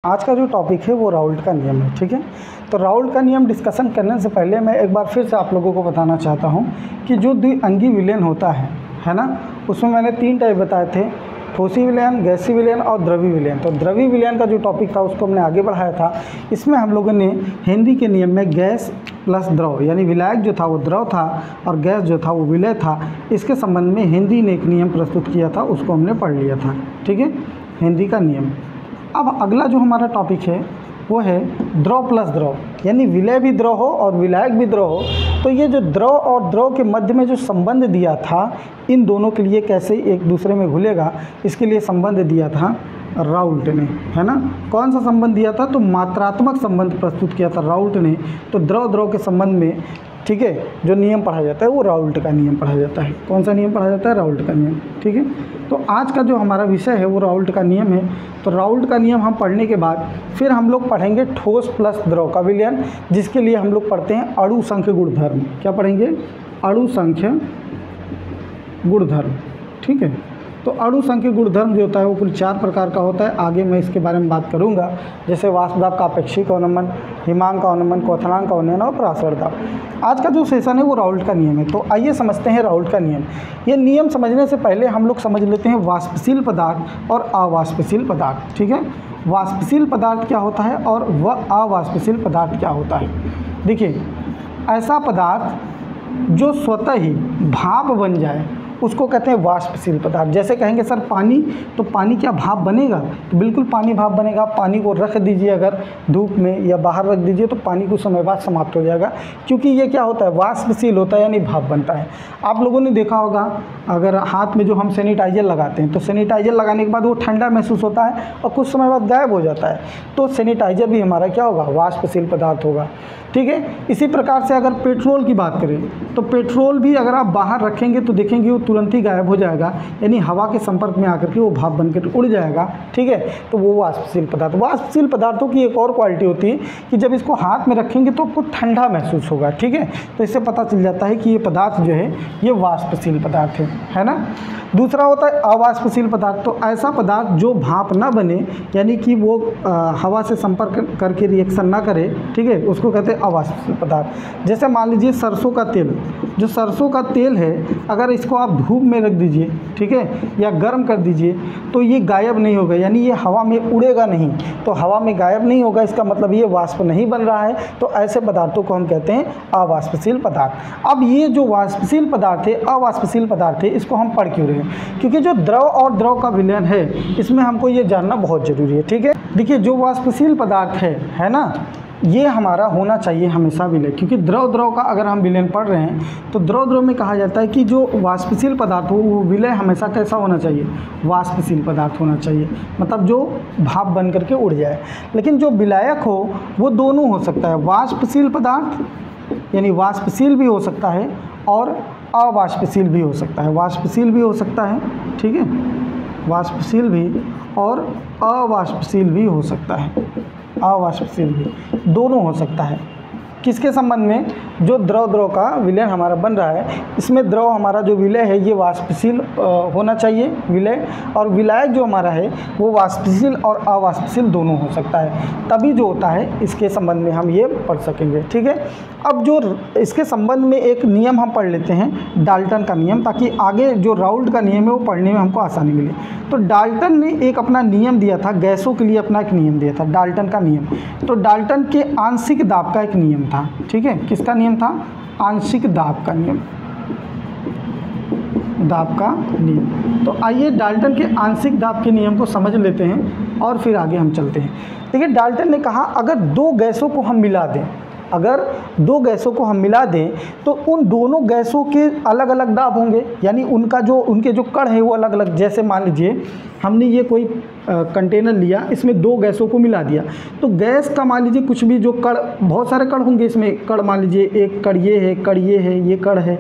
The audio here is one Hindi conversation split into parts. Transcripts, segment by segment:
आज का जो टॉपिक है वो राउल्ट का नियम है। ठीक है, तो राउल्ट का नियम डिस्कशन करने से पहले मैं एक बार फिर से आप लोगों को बताना चाहता हूँ कि जो द्विअंगी विलयन होता है ना, उसमें मैंने 3 टाइप बताए थे, ठोसी विलयन, गैसीय विलयन और द्रवीय विलयन। तो द्रवीय विलयन का जो टॉपिक था उसको हमने आगे बढ़ाया था। इसमें हम लोगों ने हेनरी के नियम में गैस प्लस द्रव यानी विलायक जो था वो द्रव था और गैस जो था वो विलय था, इसके संबंध में हेनरी ने एक नियम प्रस्तुत किया था, उसको हमने पढ़ लिया था। ठीक है, हेनरी का नियम। अब अगला जो हमारा टॉपिक है वो है द्रव प्लस द्रव, यानी विलय भी द्रव हो और विलायक भी द्रव हो। तो ये जो द्रव और द्रव के मध्य में जो संबंध दिया था, इन दोनों के लिए कैसे एक दूसरे में घुलेगा, इसके लिए संबंध दिया था राउल्ट ने, है ना। कौन सा संबंध दिया था? तो मात्रात्मक संबंध प्रस्तुत किया था राउल्ट ने। तो द्रव द्रव के संबंध में, ठीक है, जो नियम पढ़ा जाता है वो राउल्ट का नियम पढ़ा जाता है। कौन सा नियम पढ़ा जाता है? राउल्ट का नियम। ठीक है, तो आज का जो हमारा विषय है वो राउल्ट का नियम है। तो राउल्ट का नियम हम पढ़ने के बाद फिर हम लोग पढ़ेंगे ठोस प्लस द्रव का विलयन, जिसके लिए हम लोग पढ़ते हैं अणु संख्य गुणधर्म। क्या पढ़ेंगे? अणु संख्य गुणधर्म। ठीक है, तो अणु संख्य गुणधर्म जो होता है वो कुल 4 प्रकार का होता है। आगे मैं इसके बारे में बात करूंगा, जैसे वाष्प दाब का अपेक्षिक अवनमन, हिमांक का अवनमन, क्वथनांक का अवनमन और पराशर दाब। आज का जो सेशन है वो राउल्ट का नियम है। तो आइए समझते हैं राउल्ट का नियम। ये नियम समझने से पहले हम लोग समझ लेते हैं वाष्पशील पदार्थ और अवाष्पशील पदार्थ। ठीक है, वाष्पशील पदार्थ क्या होता है और वह अवाष्पशील पदार्थ क्या होता है। देखिए, ऐसा पदार्थ जो स्वतः ही भाप बन जाए उसको कहते हैं वाष्पशील पदार्थ। जैसे कहेंगे सर पानी, तो पानी क्या भाप बनेगा? तो बिल्कुल पानी भाप बनेगा। पानी को रख दीजिए अगर धूप में या बाहर रख दीजिए तो पानी कुछ समय बाद समाप्त हो जाएगा, क्योंकि ये क्या होता है? वाष्पशील होता है, यानी भाप बनता है। आप लोगों ने देखा होगा, अगर हाथ में जो हम सैनिटाइजर लगाते हैं तो सैनिटाइजर लगाने के बाद वो ठंडा महसूस होता है और कुछ समय बाद गायब हो जाता है। तो सैनिटाइजर भी हमारा क्या होगा? वाष्पशील पदार्थ होगा। ठीक है, इसी प्रकार से अगर पेट्रोल की बात करें तो पेट्रोल भी अगर आप बाहर रखेंगे तो देखेंगे वो तुरंत ही गायब हो जाएगा, यानी हवा के संपर्क में आकर के वो भाप बनकर उड़ जाएगा। ठीक है, तो वो वाष्पशील पदार्थ। वाष्पशील पदार्थों की एक और क्वालिटी होती है कि जब इसको हाथ में रखेंगे तो आपको ठंडा महसूस होगा। ठीक है, तो इससे पता चल जाता है कि ये पदार्थ जो है ये वाष्पशील पदार्थ है ना। दूसरा होता है अवाष्पशील पदार्थ। तो ऐसा पदार्थ जो भाप ना बने, यानी कि वो हवा से संपर्क करके रिएक्शन ना करे, ठीक है, उसको कहते हैं अवाष्पशील पदार्थ। जैसे मान लीजिए सरसों का तेल, जो सरसों का तेल है अगर इसको आप धूप में रख दीजिए, ठीक है, या गर्म कर दीजिए तो ये गायब नहीं होगा, यानी ये हवा में उड़ेगा नहीं। तो हवा में गायब नहीं होगा, इसका मतलब ये वाष्प नहीं बन रहा है। तो ऐसे पदार्थों को हम कहते हैं अवाष्पशील पदार्थ। अब ये जो वाष्पशील पदार्थ है, अवाष्पशील पदार्थ है, इसको हम पढ़ क्यों रहे हैं? क्योंकि जो द्रव और द्रव का विलयन है इसमें हमको ये जानना बहुत जरूरी है। ठीक है, देखिए जो वाष्पशील पदार्थ है ना, ये हमारा होना चाहिए हमेशा विलय, क्योंकि द्रव द्रव का अगर हम विलयन पढ़ रहे हैं तो द्रव द्रव में कहा जाता है कि जो वाष्पशील पदार्थ हो वो विलय हमेशा कैसा होना चाहिए? वाष्पशील पदार्थ होना चाहिए, मतलब जो भाप बन करके उड़ जाए। लेकिन जो विलायक हो वो दोनों हो सकता है, वाष्पशील पदार्थ यानी वाष्पशील भी हो सकता है और अवाष्पशील भी हो सकता है। वाष्पशील भी हो सकता है, ठीक है, वाष्पशील भी और अवाष्पशील भी हो सकता है। अवाष्पशील भी दोनों हो सकता है। किसके संबंध में? जो द्रव द्रव का विलय हमारा बन रहा है, इसमें द्रव हमारा जो विलय है ये वाष्पशील होना चाहिए विलय, और विलायक जो हमारा है वो वाष्पशील और अवाष्पशील दोनों हो सकता है। तभी जो होता है इसके संबंध में हम ये पढ़ सकेंगे। ठीक है, अब जो इसके संबंध में एक नियम हम पढ़ लेते हैं, डाल्टन का नियम, ताकि आगे जो राउल्ट का नियम है वो पढ़ने में हमको आसानी मिले। तो डाल्टन ने एक अपना नियम दिया था, गैसों के लिए अपना एक नियम दिया था, डाल्टन का नियम। तो डाल्टन के आंशिक दाब का एक नियम था। ठीक है, किसका नियम था? आंशिक दाब का नियम, दाब का नियम। तो आइए डाल्टन के आंशिक दाब के नियम को समझ लेते हैं और फिर आगे हम चलते हैं। देखिए, डाल्टन ने कहा अगर 2 गैसों को हम मिला दें, अगर 2 गैसों को हम मिला दें तो उन दोनों गैसों के अलग अलग दाब होंगे, यानी उनके जो कण हैं वो अलग अलग। जैसे मान लीजिए हमने ये कोई कंटेनर लिया, इसमें 2 गैसों को मिला दिया, तो गैस का मान लीजिए कुछ भी जो कण, बहुत सारे कण होंगे इसमें, कण मान लीजिए एक कण ये है, कण ये है, ये कण है,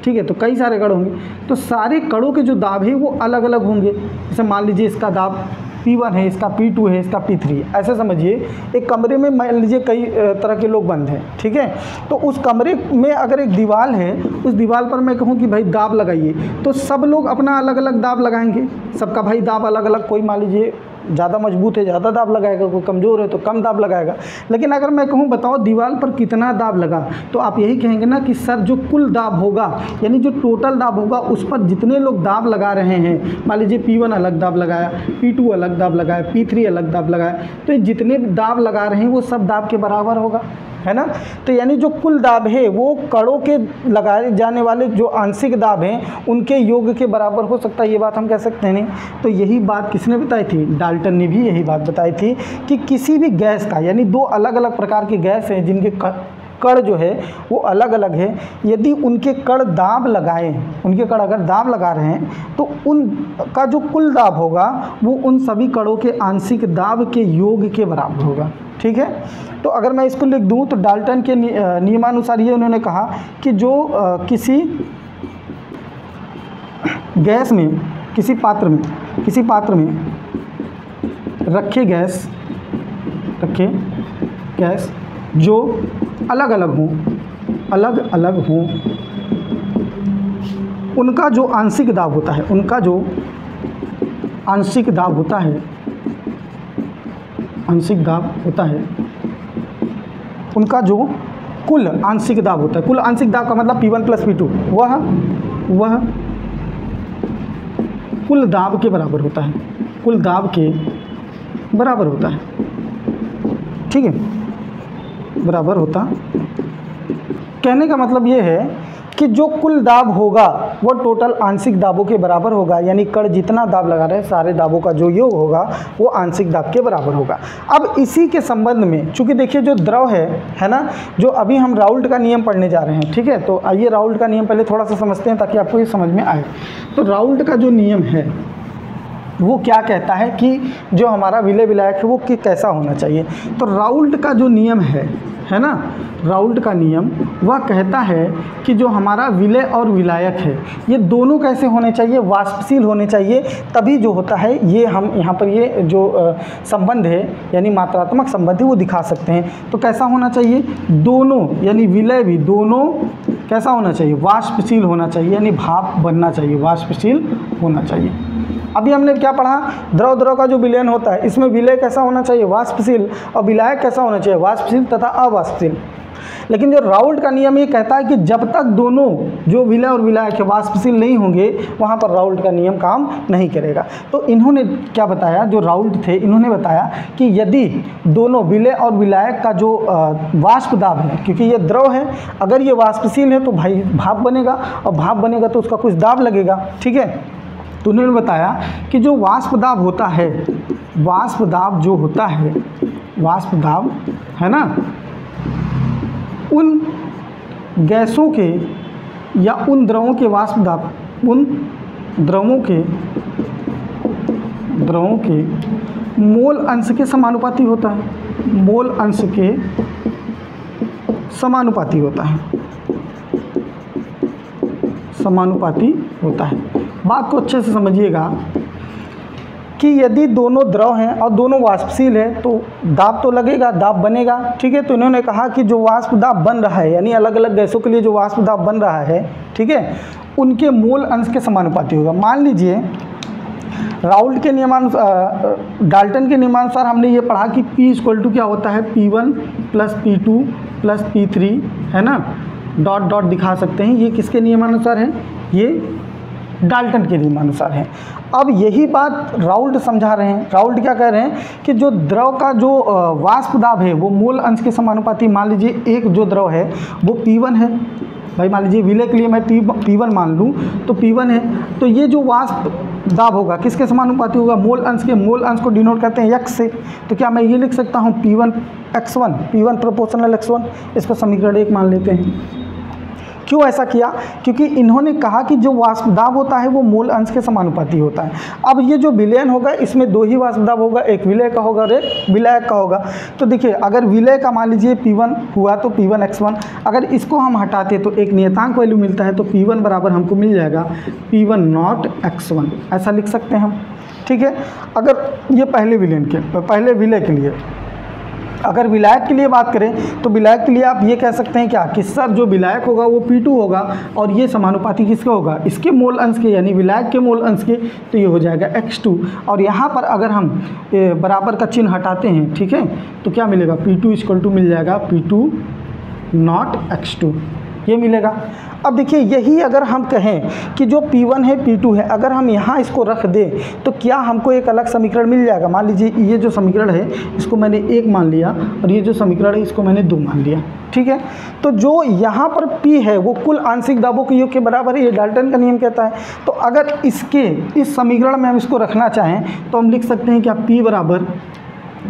ठीक है, तो कई सारे कण होंगे। तो सारे कणों के जो दाब है वो अलग अलग होंगे। जैसे मान लीजिए इसका दाब P1 है, इसका P2 है, इसका P3। ऐसे समझिए एक कमरे में मान लीजिए कई तरह के लोग बंद हैं, ठीक है, तो उस कमरे में अगर एक दीवार है, उस दीवार पर मैं कहूँ कि भाई दाब लगाइए, तो सब लोग अपना अलग अलग दाब लगाएंगे, सबका भाई दाब अलग अलग। कोई मान लीजिए ज़्यादा मजबूत है ज़्यादा दाब लगाएगा, कोई कमज़ोर है तो कम दाब लगाएगा। लेकिन अगर मैं कहूँ बताओ दीवार पर कितना दाब लगा, तो आप यही कहेंगे ना कि सर जो कुल दाब होगा यानी जो टोटल दाब होगा उस पर जितने लोग दाब लगा रहे हैं, मान लीजिए P1 अलग दाब लगाया, P2 अलग दाब लगाया, P3 अलग दाब लगाया, तो जितने दाब लगा रहे हैं वो सब दाब के बराबर होगा, है ना। तो यानी जो कुल दाब है वो कणों के लगाए जाने वाले जो आंशिक दाब हैं उनके योग के बराबर हो सकता है, ये बात हम कह सकते हैं नहीं। तो यही बात किसने बताई थी? डाल्टन ने भी यही बात बताई थी कि किसी भी गैस का, यानी दो अलग अलग प्रकार की गैस हैं जिनके कण जो है वो अलग अलग है, यदि उनके कण दाब लगाएं, उनके कण अगर दाब लगा रहे हैं तो उनका जो कुल दाब होगा वो उन सभी कणों के आंशिक दाब के योग के बराबर होगा, ठीक है। तो अगर मैं इसको लिख दूं तो डाल्टन के नियमानुसार ये उन्होंने कहा कि जो किसी गैस में, किसी पात्र में रखे गैस जो अलग अलग हों उनका जो आंशिक दाब होता है, उनका जो कुल आंशिक दाब होता है, कुल आंशिक दाब का मतलब P1 + P2 वह कुल दाब के बराबर होता है, ठीक है, बराबर होता। कहने का मतलब ये है कि जो कुल दाब होगा वो टोटल आंशिक दाबों के बराबर होगा, यानी कण जितना दाब लगा रहे हैं सारे दाबों का जो योग होगा वो आंशिक दाब के बराबर होगा। अब इसी के संबंध में चूंकि देखिए जो द्रव है ना, जो अभी हम राउल्ट का नियम पढ़ने जा रहे हैं, ठीक है। तो आइए राउल्ट का नियम पहले थोड़ा सा समझते हैं ताकि आपको ये समझ में आए। तो राउल्ट का जो नियम है वो क्या कहता है कि जो हमारा विलय विलायक है वो कैसा होना चाहिए। तो राउल्ट का जो नियम है ना, राउल्ट का नियम वह कहता है कि जो हमारा विलय और विलायक है ये दोनों कैसे होने चाहिए? वाष्पशील होने चाहिए, तभी जो होता है ये हम यहाँ पर ये जो संबंध है यानी मात्रात्मक संबंध है वो दिखा सकते हैं। तो कैसा होना चाहिए? दोनों यानी विलय भी दोनों कैसा होना चाहिए? वाष्पशील होना चाहिए, यानी भाप बनना चाहिए, वाष्पशील होना चाहिए। अभी हमने क्या पढ़ा? द्रव का जो विलयन होता है इसमें विलय कैसा होना चाहिए? वाष्पशील, और विलायक कैसा होना चाहिए? वाष्पशील तथा अवाष्पशील। लेकिन जो राउल्ट का नियम ये कहता है कि जब तक दोनों जो विलय और विलायक है वाष्पशील नहीं होंगे वहाँ पर राउल्ट का नियम काम नहीं करेगा। तो इन्होंने क्या बताया, जो राउल्ट थे इन्होंने बताया कि यदि दोनों विलय और विलायक का जो वाष्प दाब है, क्योंकि ये द्रव है, अगर ये वाष्पशील है तो भाई भाप बनेगा, और भाप बनेगा तो उसका कुछ दाब लगेगा, ठीक है। तो उन्होंने बताया कि जो वाष्प दाब होता है, वाष्प दाब जो होता है, वाष्प दाब है ना, उन गैसों के या उन द्रवों के वाष्प दाब उन द्रवों के मोल अंश के समानुपाती होता है, मोल अंश के समानुपाती होता है, समानुपाती होता है। बात को अच्छे से समझिएगा कि यदि दोनों द्रव हैं और दोनों वाष्पशील है तो दाब तो लगेगा, दाब बनेगा, ठीक है। तो इन्होंने कहा कि जो वाष्प दाब बन रहा है, यानी अलग अलग गैसों के लिए जो वाष्प दाब बन रहा है, ठीक है, उनके मोल अंश के समानुपाती होगा। मान लीजिए राउल्ट के नियमानुसार, डाल्टन के नियमानुसार हमने ये पढ़ा कि P = क्या होता है? P1 + P2 + P3, है ना, डॉट डॉट दिखा सकते हैं। ये किसके नियमानुसार है? ये डाल्टन के नियमानुसार है। अब यही बात राउल्ट समझा रहे हैं। राउल्ट क्या कह रहे हैं कि जो द्रव का जो वाष्प दाब है वो मूल अंश के समानुपाती। मान लीजिए एक जो द्रव है वो P1 है, भाई मान लीजिए विलय के लिए मैं P1 मान लूँ तो P1 है, तो ये जो वाष्प दाब होगा किसके समानुपाती होगा? मूल अंश के। मूल अंश को डिनोट करते हैं x से, तो क्या मैं ये लिख सकता हूँ P1 x1, P1 proportional x1, इसको समीकरण 1 मान लेते हैं। क्यों ऐसा किया? क्योंकि इन्होंने कहा कि जो वाष्प दाब होता है वो मूल अंश के समानुपाती होता है। अब ये जो विलयन होगा इसमें दो ही वाष्प दाब होगा, एक विलय का होगा और एक विलायक का होगा। तो देखिए अगर विलय का मान लीजिए P1 हुआ तो P1 x1, अगर इसको हम हटाते तो एक नियतांक वैल्यू मिलता है, तो P1 बराबर हमको मिल जाएगा P1 नॉट x1, ऐसा लिख सकते हैं हम, ठीक है। अगर ये पहले विलय के लिए, अगर विलायक के लिए बात करें तो विलायक के लिए आप ये कह सकते हैं क्या कि सर जो विलायक होगा वो P2 होगा और ये समानुपाती किसका होगा, इसके मोल अंश के, यानी विलायक के मोल अंश के, तो ये हो जाएगा X2। और यहाँ पर अगर हम बराबर का चिन्ह हटाते हैं, ठीक है, तो क्या मिलेगा, P2 इक्वल टू मिल जाएगा P2 नॉट X2, ये मिलेगा। अब देखिए यही अगर हम कहें कि जो P1 है P2 है, अगर हम यहाँ इसको रख दें तो क्या हमको एक अलग समीकरण मिल जाएगा। मान लीजिए ये जो समीकरण है इसको मैंने 1 मान लिया और ये जो समीकरण है इसको मैंने 2 मान लिया, ठीक है। तो जो यहाँ पर P है वो कुल आंशिक दाबों के योग के बराबर है, ये डाल्टन का नियम कहता है। तो अगर इस समीकरण में हम इसको रखना चाहें तो हम लिख सकते हैं क्या, P बराबर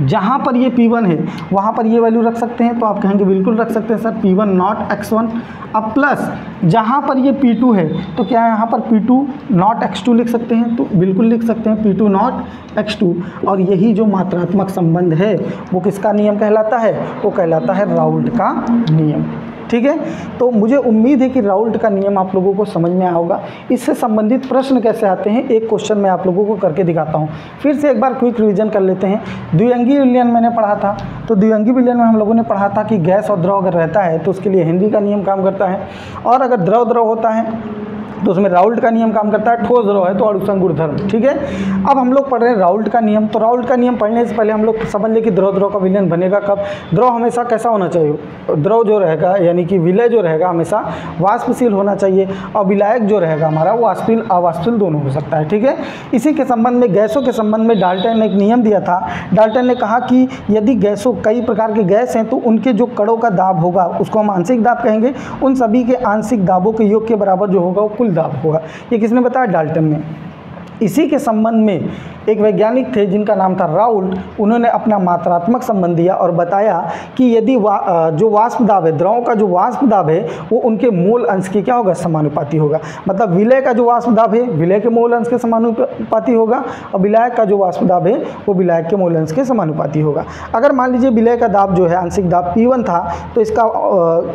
जहाँ पर ये P1 है वहाँ पर ये वैल्यू रख सकते हैं, तो आप कहेंगे बिल्कुल रख सकते हैं सर, P1 नॉट X1। अब प्लस जहाँ पर ये P2 है तो क्या यहाँ पर P2 नॉट X2 लिख सकते हैं, तो बिल्कुल लिख सकते हैं P2 नॉट X2। और यही जो मात्रात्मक संबंध है वो किसका नियम कहलाता है, वो कहलाता है राउल्ट का नियम, ठीक है। तो मुझे उम्मीद है कि राउल्ट का नियम आप लोगों को समझ में आया होगा। इससे संबंधित प्रश्न कैसे आते हैं एक क्वेश्चन मैं आप लोगों को करके दिखाता हूँ। फिर से एक बार क्विक रिवीजन कर लेते हैं। द्विअंगी विलयन मैंने पढ़ा था, तो द्विअंगी विलयन में हम लोगों ने पढ़ा था कि गैस और द्रव अगर रहता है तो उसके लिए हेनरी का नियम काम करता है, और अगर द्रव होता है तो उसमें राउल्ट का नियम काम करता है, ठोस द्रव है तो अणुसंग गुणधर्म, ठीक है। अब हम लोग पढ़ रहे हैं राउल्ट का नियम। तो राउल्ट का नियम पढ़ने से पहले हम लोग समझ लें कि द्रव का विलयन बनेगा कब। द्रव हमेशा कैसा होना चाहिए, द्रव जो रहेगा यानी कि विलय जो रहेगा हमेशा वाष्पशील होना चाहिए, और विलायक जो रहेगा हमारा वो वाष्पशील अवाष्पशील दोनों हो सकता है, ठीक है। इसी के संबंध में गैसों के संबंध में डाल्टन ने एक नियम दिया था। डाल्टन ने कहा कि यदि गैसों, कई प्रकार के गैस हैं, तो उनके जो कणों का दाब होगा उसको हम आंशिक दाब कहेंगे, उन सभी के आंशिक दाबों के योग के बराबर जो होगा वो कुल दाब होगा। ये किसने बताया, डाल्टन ने। इसी के संबंध में एक वैज्ञानिक थे जिनका नाम था राउल्ट, उन्होंने अपना मात्रात्मक संबंध दिया और बताया कि यदि जो वाष्प दाब है, द्रव का जो वाष्प दाब है वो उनके मोल अंश के क्या होगा, समानुपाती होगा। मतलब विलय का जो वाष्प दाब है विलय के मोल अंश के समानुपाती होगा, और विलायक का जो वाष्प दाब है वो विलायक के मोल अंश के समानुपाती होगा। अगर मान लीजिए विलय का दाब जो है आंशिक दाब P1 था तो इसका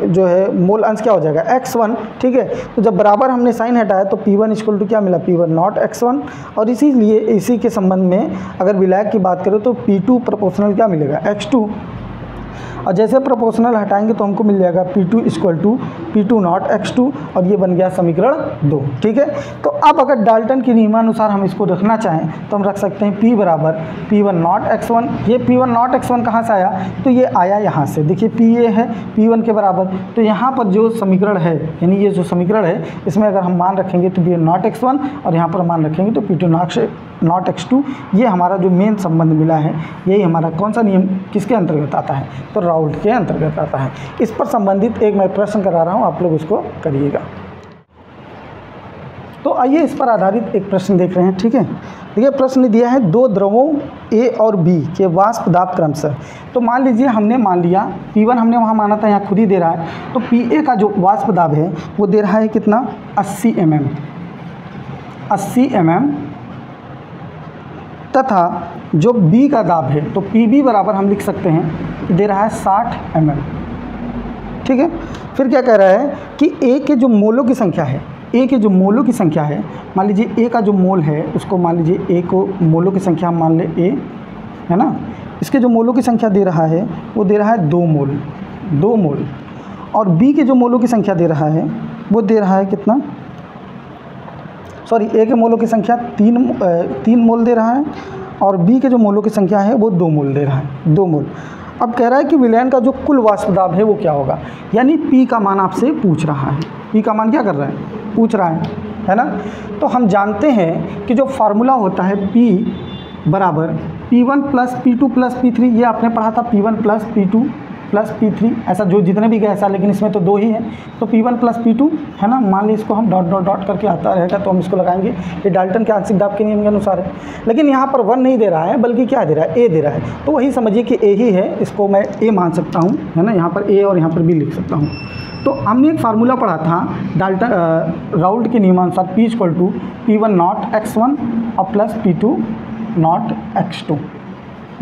जो है मोल अंश क्या हो जाएगा, X1, ठीक है। तो जब बराबर हमने साइन हटाया तो P1 इक्वल टू क्या मिला, P1 नॉट X1। और इसीलिए इसी के संबंध में अगर विलायक की बात करें तो P2 प्रोपोर्शनल क्या मिलेगा, X2। और जैसे प्रोपोर्शनल हटाएंगे तो हमको मिल जाएगा P2 equal to P2 not X2, और ये बन गया समीकरण 2, ठीक है। तो अब अगर डाल्टन के नियमानुसार हम इसको रखना चाहें तो हम रख सकते हैं P बराबर P1 नॉट X1। ये P1 नॉट X1 कहाँ से आया, तो ये आया यहाँ से, देखिए P ये है P1 के बराबर, तो यहाँ पर जो समीकरण है यानी ये जो समीकरण है इसमें अगर हम मान रखेंगे तो P1 नॉट X1, और यहाँ पर मान रखेंगे तो P2 नॉट X2। ये हमारा जो मेन संबंध मिला है यही हमारा कौन सा नियम किसके अंतर्गत आता है, तो राउल्ट के अंतर्गत आता है। इस पर संबंधित एक मैं प्रश्न करा रहा हूँ, आप लोग इसको करिएगा। तो आइए इस पर आधारित एक प्रश्न देख रहे हैं, ठीक है। देखिए प्रश्न दिया है, दो द्रवों A और B के वाष्प दाब क्रमशः। तो मान लीजिए हमने मान लिया P1 हमने वहाँ माना था, यहाँ खुद ही दे रहा है, तो PA का जो वाष्प दाब है वो दे रहा है कितना, 80 mm, तथा जो B का दाब है तो PB बराबर हम लिख सकते हैं दे रहा है 60 mm, ठीक है। फिर क्या कह रहा है कि A के जो मोलों की संख्या है, A के जो मोलों की संख्या है, मान लीजिए A का जो मोल है उसको मान लीजिए A को मोलों की संख्या हम मान ले A, है ना। इसके जो मोलों की संख्या दे रहा है वो दे रहा है 2 मोल, और B के जो मोलों की संख्या दे रहा है वो दे रहा है कितना, सॉरी A के मोलों की संख्या 3 मोल दे रहा है, और B के जो मोलों की संख्या है वो 2 मोल दे रहा है, 2 मोल। अब कह रहा है कि विलयन का जो कुल वाष्प दाब है वो क्या होगा, यानी P का मान आपसे पूछ रहा है। P का मान क्या कर रहा है, पूछ रहा है ना। तो हम जानते हैं कि जो फार्मूला होता है P बराबर P1 plus P2 plus P3, ये आपने पढ़ा था, P1 plus P2 plus P3, ऐसा जो जितने भी गैस है, लेकिन इसमें तो 2 ही है, तो P1 प्लस P2, है ना। मान ली इसको हम डॉट डॉट डॉट करके आता रहेगा तो हम इसको लगाएंगे, ये डाल्टन के आंशिक दाब के नियम के अनुसार है। लेकिन यहाँ पर 1 नहीं दे रहा है बल्कि क्या दे रहा है, A दे रहा है, तो वही समझिए कि A ही है, इसको मैं A मान सकता हूँ, है ना। यहाँ पर A और यहाँ पर B लिख सकता हूँ। तो हमने एक फार्मूला पढ़ा था डाल्टन राउल्ट के नियमानुसार P equal to P1 not X1 और प्लस P2 नॉट X2,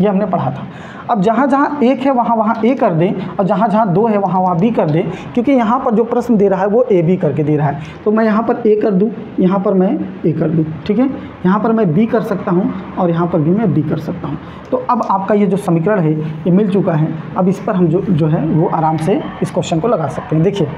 ये हमने पढ़ा था। अब जहाँ जहाँ एक है वहाँ वहाँ ए कर दें, और जहाँ जहाँ दो है वहाँ वहाँ बी कर दें, क्योंकि यहाँ पर जो प्रश्न दे रहा है वो ए बी करके दे रहा है। तो मैं यहाँ पर ए कर दूँ, यहाँ पर मैं ए कर दूँ, ठीक है। यहाँ पर मैं बी कर सकता हूँ और यहाँ पर भी मैं बी कर सकता हूँ। तो अब आपका ये जो समीकरण है ये मिल चुका है। अब इस पर हम जो है वो आराम से इस क्वेश्चन को लगा सकते हैं। देखिए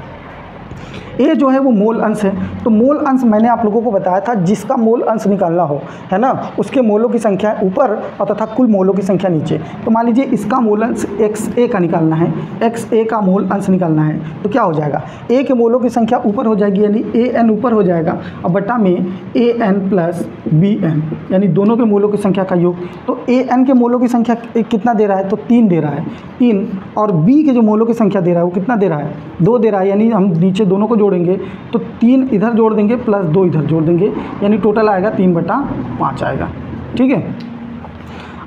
ए जो है वो मोल अंश है, तो मोल अंश मैंने आप लोगों को बताया था जिसका मोल अंश निकालना हो, है ना, उसके मोलों की संख्या ऊपर और तथा कुल मोलों की संख्या नीचे। तो मान लीजिए इसका मोल अंश एक्स ए का निकालना है, एक्स ए का मोल अंश निकालना है, तो क्या हो जाएगा, ए के मोलों की संख्या ऊपर हो जाएगी यानी ए एन ऊपर हो जाएगा और बटा में A N plus B N यानी दोनों के मोलों की संख्या का योग। तो ए एन के मोलों की संख्या कितना दे रहा है, तो 3 दे रहा है, 3, और बी के जो मोलों की संख्या दे रहा है वो कितना दे रहा है, 2 दे रहा है। यानी हम नीचे दोनों को जोड़ेंगे तो 3 इधर जोड़ देंगे प्लस 2 इधर जोड़ देंगे, यानी टोटल आएगा 3/5 आएगा, ठीक है।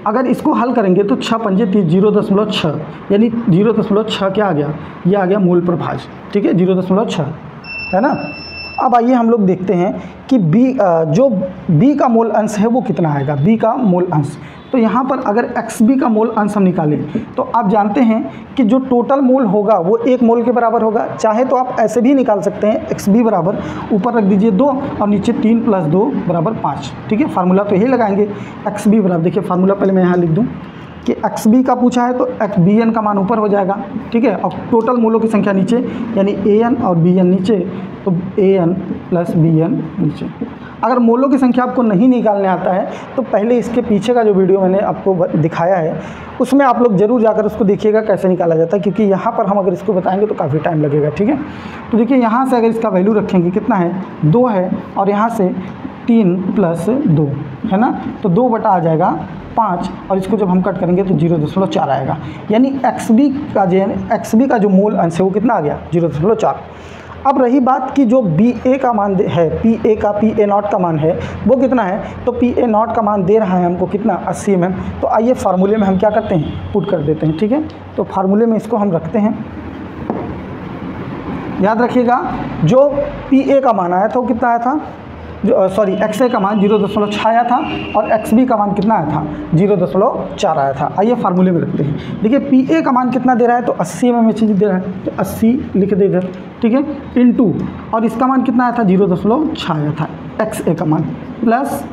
अगर इसको हल करेंगे तो 6 पंजे 0.6 यानी 0.6 क्या आ गया, ये आ गया मूल प्रभाज, ठीक है, 0.6 है ना। अब आइए हम लोग देखते हैं कि जो बी का मोल अंश है वो कितना आएगा, बी का मोल अंश। तो यहाँ पर अगर एक्स बी का मोल अंश हम निकालें तो आप जानते हैं कि जो टोटल मोल होगा वो 1 मोल के बराबर होगा। चाहे तो आप ऐसे भी निकाल सकते हैं, एक्स बी बराबर ऊपर रख दीजिए 2 और नीचे 3 + 2 = 5, ठीक है। फार्मूला तो यही लगाएंगे, एक्स बी बराबर, देखिए फार्मूला पहले मैं यहाँ लिख दूँ कि एक्स बी का पूछा है तो एक्स बी एन का मान ऊपर हो जाएगा, ठीक है, और टोटल मोलों की संख्या नीचे यानी ए एन और बी एन नीचे, तो A N plus B N नीचे। अगर मोलों की संख्या आपको नहीं निकालने आता है तो पहले इसके पीछे का जो वीडियो मैंने आपको दिखाया है उसमें आप लोग ज़रूर जाकर उसको देखिएगा कैसे निकाला जाता है, क्योंकि यहाँ पर हम अगर इसको बताएंगे तो काफ़ी टाइम लगेगा, ठीक है। तो देखिए यहाँ से अगर इसका वैल्यू रखेंगे कितना है, 2 है, और यहाँ से 3 + 2 है ना, तो 2 बटा आ जाएगा 5, और इसको जब हम कट करेंगे तो 0.4 आएगा। यानी एक्स बी का जो मोल अंश है वो कितना आ गया, 0.4। अब रही बात कि जो बी ए का मान है, पी ए नॉट का मान है वो कितना है, तो पी ए नॉट का मान दे रहा है हमको कितना, 80 mm। तो आइए फार्मूले में हम क्या करते हैं, पुट कर देते हैं, ठीक है। तो फार्मूले में इसको हम रखते हैं, याद रखिएगा जो पी ए का मान आया था वो कितना आया था, सॉरी एक्स ए का मान 0.6 आया था और एक्स बी का मान कितना आया था, 0.4 आया था। आइए फार्मूले में रखते हैं। देखिए पी ए का मान कितना दे रहा है, तो 80 mm चीज़ दे रहा है, तो 80 लिख दे इधर, ठीक है, इनटू, और इसका मान कितना आया था, 0.6 आया था एक्स ए का मान, प्लस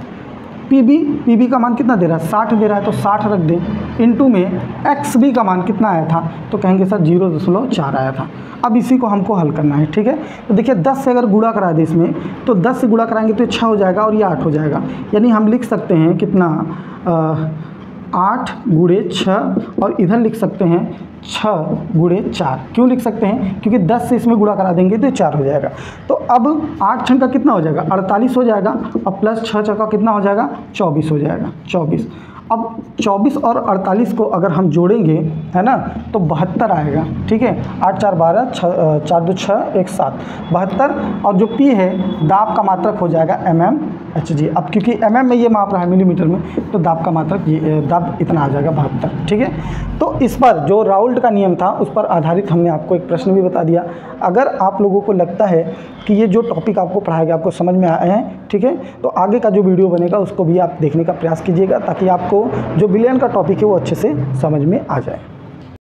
पी बी का मान कितना दे रहा है, 60 दे रहा है, तो 60 रख दें, इनटू में एक्स बी का मान कितना आया था, तो कहेंगे सर 0.4 आया था। अब इसी को हमको हल करना है, ठीक है। तो देखिए 10 से अगर गुणा करा दे इसमें, तो 10 से गुणा कराएंगे तो 6 हो जाएगा और ये 8 हो जाएगा। यानी हम लिख सकते हैं कितना, 8 × 6, और इधर लिख सकते हैं 6 × 4। क्यों लिख सकते हैं, क्योंकि 10 से इसमें गुणा करा देंगे तो 4 हो जाएगा। तो अब 8 छंग का कितना हो जाएगा, 48 हो जाएगा, और प्लस 6 छंग का कितना हो जाएगा, 24 हो जाएगा, 24। अब 24 और 48 को अगर हम जोड़ेंगे, है ना, तो 72 आएगा, ठीक है। 8 × 4 = 12, 4 × 2 = 6, 1 = 7, 72। और जो पी है दाब का मात्रक हो जाएगा mmHg। अब क्योंकि mm में ये माप रहा है मिलीमीटर में, तो दाब का मात्रक ये दाब इतना आ जाएगा, 72, ठीक है। तो इस पर जो राउल्ट का नियम था उस पर आधारित हमने आपको एक प्रश्न भी बता दिया। अगर आप लोगों को लगता है कि ये जो टॉपिक आपको पढ़ाया गया आपको समझ में आए हैं, ठीक है, तो आगे का जो वीडियो बनेगा उसको भी आप देखने का प्रयास कीजिएगा ताकि आपको जो बिलियन का टॉपिक है वो अच्छे से समझ में आ जाए।